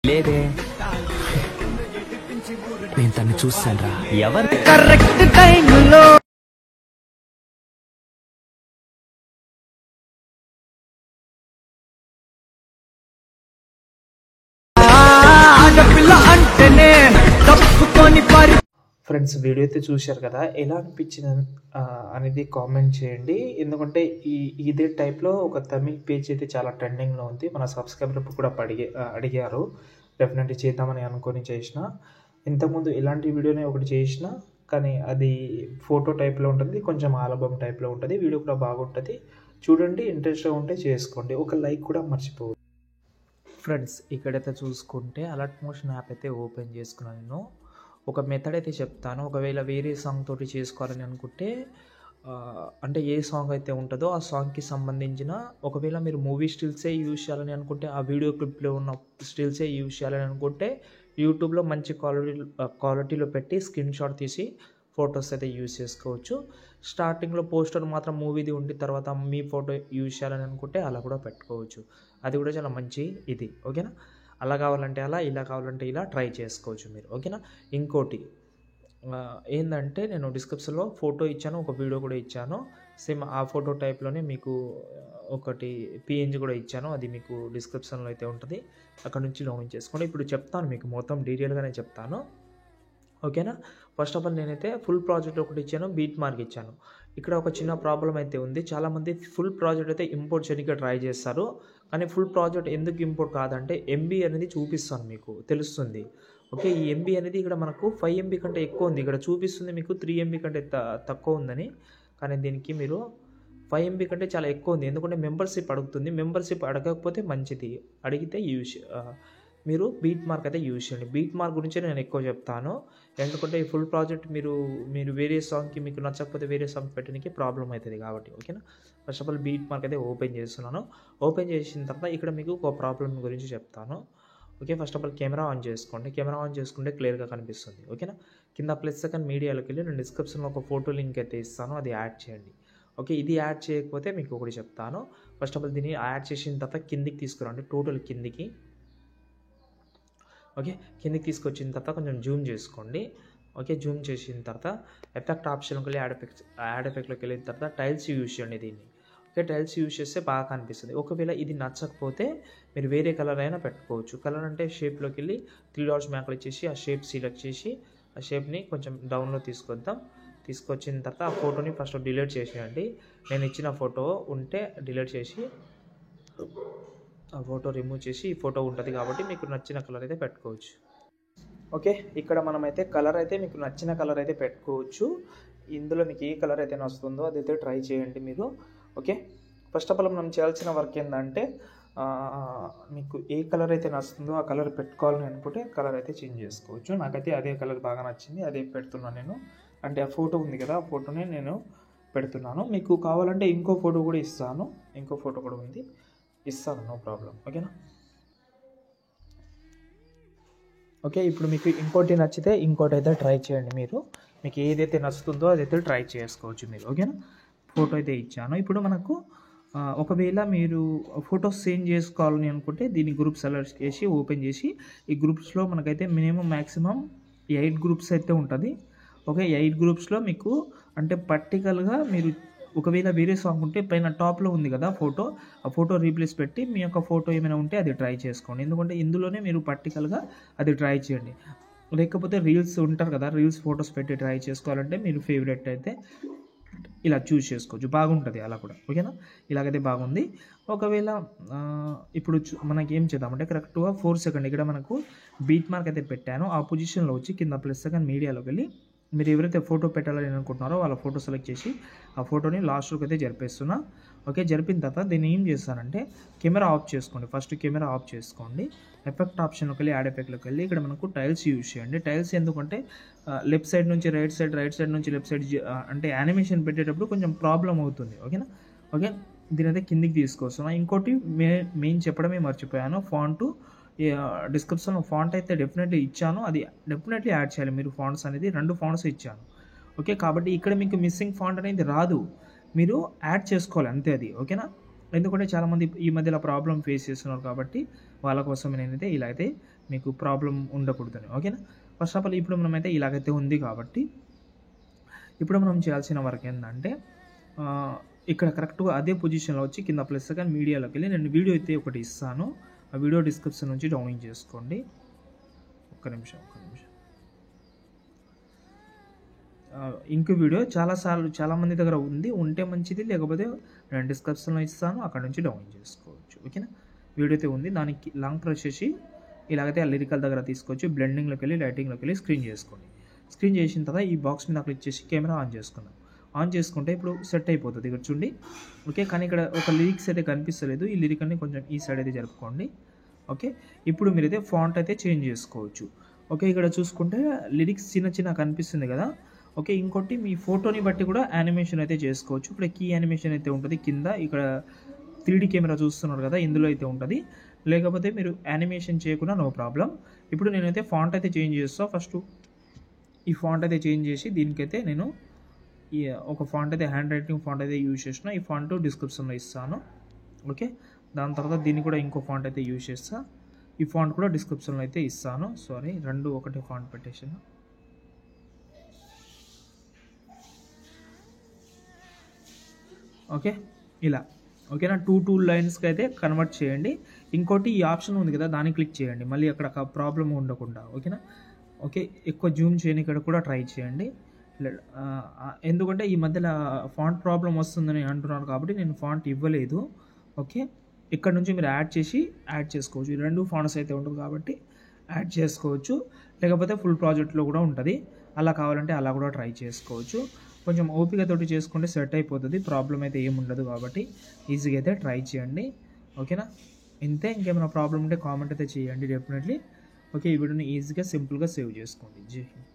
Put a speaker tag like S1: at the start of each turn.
S1: లేదే నేను తను చూసానురా ఎవరు కరెక్ట్ టైంలో ఆడపిల్ల అంటేనే తప్పుకొని పారి.
S2: ఫ్రెండ్స్, వీడియో అయితే చూశారు కదా, ఎలా అనిపించింది అనేది కామెంట్ చేయండి. ఎందుకంటే ఇదే టైప్లో ఒక తమిళ్ పేజ్ అయితే చాలా ట్రెండింగ్లో ఉంది. మన సబ్స్క్రైబర్ కూడా అడిగారు. డెఫినెట్లీ చేద్దామని అనుకొని చేసిన. ఇంతకుముందు ఇలాంటి వీడియోనే ఒకటి చేసిన, కానీ అది ఫోటో టైప్లో ఉంటుంది, కొంచెం ఆల్బమ్ టైప్లో ఉంటుంది. వీడియో కూడా బాగుంటుంది, చూడండి. ఇంట్రెస్ట్గా ఉంటే చేసుకోండి. ఒక లైక్ కూడా మర్చిపోవద్దు. ఫ్రెండ్స్, ఇక్కడైతే చూసుకుంటే అలర్ట్ మోషన్ యాప్ అయితే ఓపెన్ చేసుకున్నాను. నేను ఒక మెథడ్ అయితే చెప్తాను. ఒకవేళ వేరే సాంగ్ తోటి చేసుకోవాలని అనుకుంటే, అంటే ఏ సాంగ్ అయితే ఉంటుందో ఆ సాంగ్కి సంబంధించిన, ఒకవేళ మీరు మూవీ స్టిల్సే యూజ్ చేయాలని అనుకుంటే, ఆ వీడియో క్లిప్లో ఉన్న స్టిల్సే యూజ్ చేయాలని అనుకుంటే, యూట్యూబ్లో మంచి క్వాలిటీలో పెట్టి స్క్రీన్ షాట్ తీసి ఫొటోస్ అయితే యూజ్ చేసుకోవచ్చు. స్టార్టింగ్లో పోస్టర్ మాత్రం మూవీది ఉండి తర్వాత మీ ఫోటో యూజ్ చేయాలని అనుకుంటే అలా కూడా పెట్టుకోవచ్చు. అది కూడా చాలా మంచి ఇది, ఓకేనా. అలా కావాలంటే అలా, ఇలా కావాలంటే ఇలా ట్రై చేసుకోవచ్చు మీరు, ఓకేనా. ఇంకోటి ఏంటంటే, నేను డిస్క్రిప్షన్లో ఫోటో ఇచ్చాను, ఒక వీడియో కూడా ఇచ్చాను. సేమ్ ఆ ఫోటో టైప్లోనే మీకు ఒకటి పిఎన్జి కూడా ఇచ్చాను. అది మీకు డిస్క్రిప్షన్లో అయితే ఉంటుంది, అక్కడ నుంచి డౌన్లోడ్ చేసుకోండి. ఇప్పుడు చెప్తాను మీకు మొత్తం డీటెయిల్గానే చెప్తాను, ఓకేనా. ఫస్ట్ ఆఫ్ ఆల్ నేనైతే ఫుల్ ప్రాజెక్ట్ ఒకటి ఇచ్చాను, బీట్ మార్క్ ఇచ్చాను. ఇక్కడ ఒక చిన్న ప్రాబ్లం అయితే ఉంది. చాలామంది ఫుల్ ప్రాజెక్ట్ అయితే ఇంపోర్ట్ చేయడానికి ట్రై చేస్తారు, కానీ ఫుల్ ప్రాజెక్ట్ ఎందుకు ఇంపోర్ట్ కాదంటే, ఎంబీ అనేది చూపిస్తాను మీకు తెలుస్తుంది, ఓకే. ఈ ఎంబీ అనేది ఇక్కడ మనకు 5 MB కంటే ఎక్కువ ఉంది. ఇక్కడ చూపిస్తుంది మీకు 3 MB కంటే తక్కువ ఉందని, కానీ దీనికి మీరు 5 MB కంటే చాలా ఎక్కువ ఉంది. ఎందుకంటే మెంబర్షిప్ అడుగుతుంది. మెంబర్షిప్ అడగకపోతే మంచిది, అడిగితే మీరు బీట్ మార్క్ అయితే యూజ్ చేయండి. బీట్ మార్క్ గురించి నేను ఎక్కువ చెప్తాను, ఎందుకంటే ఈ ఫుల్ ప్రాజెక్ట్ మీరు వేరే సాంగ్కి మీకు నచ్చకపోతే వేరే సాంగ్ పెట్టడానికి ప్రాబ్లం అవుతుంది కాబట్టి, ఓకేనా. First of all beat mark అయితే ఓపెన్ చేస్తున్నాను. ఓపెన్ చేసిన తర్వాత ఇక్కడ మీకు ఒక ప్రాబ్లం గురించి చెప్తాను, okay. First of all camera on చేసుకోండి. కెమెరా ఆన్ చేసుకుంటే క్లియర్గా కనిపిస్తుంది, ఓకేనా. కింద +2 మీడియాలోకి వెళ్ళి నేను డిస్క్రిప్షన్లో ఒక ఫోటో లింక్ అయితే ఇస్తాను, అది యాడ్ చేయండి, ఓకే. ఇది యాడ్ చేయకపోతే మీకు ఒకటి చెప్తాను. ఫస్ట్ ఆఫ్ ఆల్ దీన్ని యాడ్ చేసిన తర్వాత కిందికి తీసుకురండి, టోటల్ కిందికి, ఓకే. కిందికి తీసుకొచ్చిన తర్వాత కొంచెం జూమ్ చేసుకోండి, ఓకే. జూమ్ చేసిన తర్వాత ఎఫెక్ట్ ఆప్షన్కి వెళ్ళి యాడ్ ఎఫెక్ట్లోకి వెళ్ళిన తర్వాత టైల్స్ యూజ్ చేయండి దీన్ని, ఓకే. టైల్స్ యూజ్ చేస్తే బాగా కనిపిస్తుంది. ఒకవేళ ఇది నచ్చకపోతే మీరు వేరే కలర్ అయినా పెట్టుకోవచ్చు. కలర్ అంటే షేప్లోకి వెళ్ళి 3 డాట్స్ మ్యాక్లు ఇచ్చేసి ఆ షేప్ సెలెక్ట్ చేసి ఆ షేప్ని కొంచెం డౌన్లో తీసుకొద్దాం. తీసుకొచ్చిన తర్వాత ఆ ఫోటోని ఫస్ట్ డిలీట్ చేసేయండి. నేను ఇచ్చిన ఫోటో ఉంటే డిలీట్ చేసి ఆ ఫోటో రిమూవ్ చేసి ఈ ఫోటో ఉంటుంది కాబట్టి మీకు నచ్చిన కలర్ అయితే పెట్టుకోవచ్చు, ఓకే. ఇక్కడ మనమైతే కలర్ అయితే మీకు నచ్చిన కలర్ అయితే పెట్టుకోవచ్చు. ఇందులో మీకు ఏ కలర్ అయితే నచ్చుతుందో అదైతే ట్రై చేయండి మీరు, ఓకే. ఫస్ట్ ఆఫ్ ఆల్ మనం చేయాల్సిన వర్క్ ఏంటంటే, మీకు ఏ కలర్ అయితే నచ్చుతుందో ఆ కలర్ పెట్టుకోవాలని అనుకుంటే కలర్ అయితే చేంజ్ చేసుకోవచ్చు. నాకైతే అదే కలర్ బాగా నచ్చింది, అదే పెడుతున్నాను నేను. అంటే ఆ ఫోటో ఉంది కదా, ఆ ఫోటోని నేను పెడుతున్నాను. మీకు కావాలంటే ఇంకో ఫోటో కూడా ఇస్తాను, ఇంకో ఫోటో కూడా ఉంది, ఇస్తాను, నో ప్రాబ్లం, ఓకేనా. ఓకే, ఇప్పుడు మీకు ఇంకోటి నచ్చితే ఇంకోటి అయితే ట్రై చేయండి మీరు. మీకు ఏదైతే నచ్చుతుందో అదైతే ట్రై చేసుకోవచ్చు మీరు, ఓకేనా. ఫోటో అయితే ఇచ్చాను. ఇప్పుడు మనకు ఒకవేళ మీరు ఫొటోస్ చేంజ్ చేసుకోవాలని అనుకుంటే దీన్ని గ్రూప్ సెలెక్ట్ చేసి ఓపెన్ చేసి, ఈ గ్రూప్స్లో మనకైతే మ్యాక్సిమం 8 గ్రూప్స్ అయితే ఉంటుంది, ఓకే. 8 గ్రూప్స్లో మీకు అంటే పర్టికల్గా మీరు ఒకవేళ వేరే సాంగ్ ఉంటే పైన టాప్లో ఉంది కదా ఫోటో, ఆ ఫోటో రీప్లేస్ పెట్టి మీ యొక్క ఫోటో ఏమైనా ఉంటే అది ట్రై చేసుకోండి. ఎందుకంటే ఇందులోనే మీరు పర్టికల్గా అది ట్రై చేయండి. లేకపోతే రీల్స్ ఉంటారు కదా, రీల్స్ ఫొటోస్ పెట్టి ట్రై చేసుకోవాలంటే మీరు ఫేవరెట్ అయితే ఇలా చూస్ చేసుకోవచ్చు, బాగుంటుంది అలా కూడా, ఓకేనా. ఇలాగైతే బాగుంది. ఒకవేళ ఇప్పుడు మనకి ఏం చేద్దామంటే కరెక్ట్గా 4 సెకండ్ ఇక్కడ మనకు బీట్ మార్క్ అయితే పెట్టాను. ఆ పొజిషన్లో వచ్చి కింద +2 మీడియాలోకి వెళ్ళి మీరు ఎవరైతే ఫోటో పెట్టాలని అనుకుంటున్నారో వాళ్ళ ఫోటో సెలెక్ట్ చేసి ఆ ఫోటోని లాస్ట్లోకి అయితే జరిపేస్తున్నా, ఓకే. జరిపిన తర్వాత దీన్ని ఏం చేస్తానంటే కెమెరా ఆఫ్ చేసుకోండి. ఫస్ట్ కెమెరా ఆఫ్ చేసుకోండి. ఎఫెక్ట్ ఆప్షన్లోకి వెళ్ళి యాడ్ ఎఫెక్ట్లోకి వెళ్ళి ఇక్కడ మనకు టైల్స్ యూజ్ చేయండి. టైల్స్ ఎందుకంటే లెఫ్ట్ సైడ్ నుంచి రైట్ సైడ్, రైట్ సైడ్ నుంచి లెఫ్ట్ సైడ్ అంటే యానిమేషన్ పెట్టేటప్పుడు కొంచెం ప్రాబ్లం అవుతుంది, ఓకేనా. ఓకే, దీని అయితే కిందికి తీసుకొస్తున్నా. ఇంకోటి మెయిన్ చెప్పడమే మర్చిపోయాను, ఫాంట్ డిస్క్రిప్షన్లో ఫాంట్ అయితే డెఫినెట్లీ ఇచ్చాను, అది డెఫినెట్లీ యాడ్ చేయాలి మీరు. ఫాంట్స్ అనేది 2 ఫాంట్స్ ఇచ్చాను, ఓకే. కాబట్టి ఇక్కడ మీకు మిస్సింగ్ ఫాంట్ అనేది రాదు, మీరు యాడ్ చేసుకోవాలి అంతే అది, ఓకేనా. ఎందుకంటే చాలామంది ఈ మధ్యలో ప్రాబ్లం ఫేస్ చేస్తున్నారు కాబట్టి వాళ్ళ కోసం నేనైతే ఇలా అయితే మీకు ప్రాబ్లం ఉండకూడదని. ఓకేనా. ఫస్ట్ ఆఫ్ ఆల్ ఇప్పుడు మనమైతే ఇలాగైతే ఉంది కాబట్టి ఇప్పుడు మనం చేయాల్సిన వర్క్ ఏంటంటే ఇక్కడ కరెక్ట్గా అదే పొజిషన్లో వచ్చి కింద ప్లస్ కానీ మీడియాలోకి వెళ్ళి నేను వీడియో అయితే ఒకటి ఇస్తాను. ఆ వీడియో డిస్క్రిప్షన్ నుంచి డౌన్లోడ్ చేసుకోండి. ఒక్క నిమిషం. ఇంకో వీడియో చాలామంది దగ్గర ఉంటే మంచిది, లేకపోతే నేను డిస్క్రిప్షన్లో ఇస్తాను, అక్కడ నుంచి డౌన్లోడ్ చేసుకోవచ్చు. ఓకేనా. వీడియో అయితే ఉంది, దానికి లాంగ్ ప్రెస్ చేసి ఇలాగైతే ఆ లిరికల్ దగ్గర తీసుకొచ్చి బ్లెండింగ్లోకి వెళ్ళి లైటింగ్లోకి వెళ్ళి స్క్రీన్ చేసుకోండి. స్క్రీన్ చేసిన తర్వాత ఈ బాక్స్ మీద క్లిక్ చేసి కెమెరా ఆన్ చేసుకుందాం. ఆన్ చేసుకుంటే ఇప్పుడు సెట్ అయిపోతుంది ఇక్కడ చూడండి. ఓకే. కానీ ఇక్కడ ఒక లిరిక్స్ అయితే కనిపిస్తలేదు. ఈ లిరిక్ అన్ని కొంచెం ఈ సైడ్ అయితే జరుపుకోండి. ఓకే. ఇప్పుడు మీరైతే ఫాంట్ అయితే చేంజ్ చేసుకోవచ్చు. ఓకే. ఇక్కడ చూసుకుంటే లిరిక్స్ చిన్న కనిపిస్తుంది కదా. ఓకే. ఇంకోటి మీ ఫోటోని బట్టి కూడా యానిమేషన్ అయితే చేసుకోవచ్చు. ఇక్కడ కీ యానిమేషన్ అయితే ఉంటుంది కింద. ఇక్కడ 3D కెమెరా చూస్తున్నారు కదా, ఇందులో అయితే ఉంటుంది. లేకపోతే మీరు యానిమేషన్ చేయకుండా నో ప్రాబ్లం. ఇప్పుడు నేనైతే ఫాంట్ అయితే చేంజ్ చేస్తాను. ఫస్ట్ ఈ ఫాంట్ అయితే చేంజ్ చేసి దీనికైతే నేను ఒక ఫాంట్ అయితే హ్యాండ్ రైటింగ్ ఫాంట్ అయితే యూజ్ చేసిన. ఈ ఫాంట్ డిస్క్రిప్షన్లో ఇస్తాను. ఓకే. దాని తర్వాత దీన్ని కూడా ఇంకో ఫాంట్ అయితే యూజ్ చేస్తాను. ఈ ఫాంట్ కూడా డిస్క్రిప్షన్లో అయితే ఇస్తాను. సారీ, రెండు ఒకటే ఫాంట్ పెట్టేసాను. ఓకే. ఇలా ఓకేనా. 2 లైన్స్కి అయితే కన్వర్ట్ చేయండి. ఇంకోటి ఈ ఆప్షన్ ఉంది కదా, దాన్ని క్లిక్ చేయండి, మళ్ళీ అక్కడ ప్రాబ్లం ఉండకుండా. ఓకేనా. ఓకే. ఎక్కువ జూమ్ చేయని ఇక్కడ కూడా ట్రై చేయండి. ఎందుకంటే ఈ మధ్యలో ఫాంట్ ప్రాబ్లం వస్తుందని అంటున్నారు కాబట్టి నేను ఫాంట్ ఇవ్వలేదు. ఓకే. ఇక్కడ నుంచి మీరు యాడ్ చేసుకోవచ్చు. ఈ 2 ఫాంట్స్ అయితే ఉంటుంది కాబట్టి యాడ్ చేసుకోవచ్చు. లేకపోతే ఫుల్ ప్రాజెక్ట్లో కూడా ఉంటుంది. అలా కావాలంటే అలా కూడా ట్రై చేసుకోవచ్చు. కొంచెం ఓపికతోటి చేసుకుంటే సెట్ అయిపోతుంది. ప్రాబ్లం అయితే ఏముండదు కాబట్టి ఈజీగా అయితే ట్రై చేయండి. ఓకేనా. ఇంతే. ఇంకేమైనా ప్రాబ్లం ఉంటే కామెంట్ అయితే చేయండి డెఫినెట్లీ. ఓకే. ఈ వీడియోని ఈజీగా సింపుల్గా సేవ్ చేసుకోండి. జై హింద్.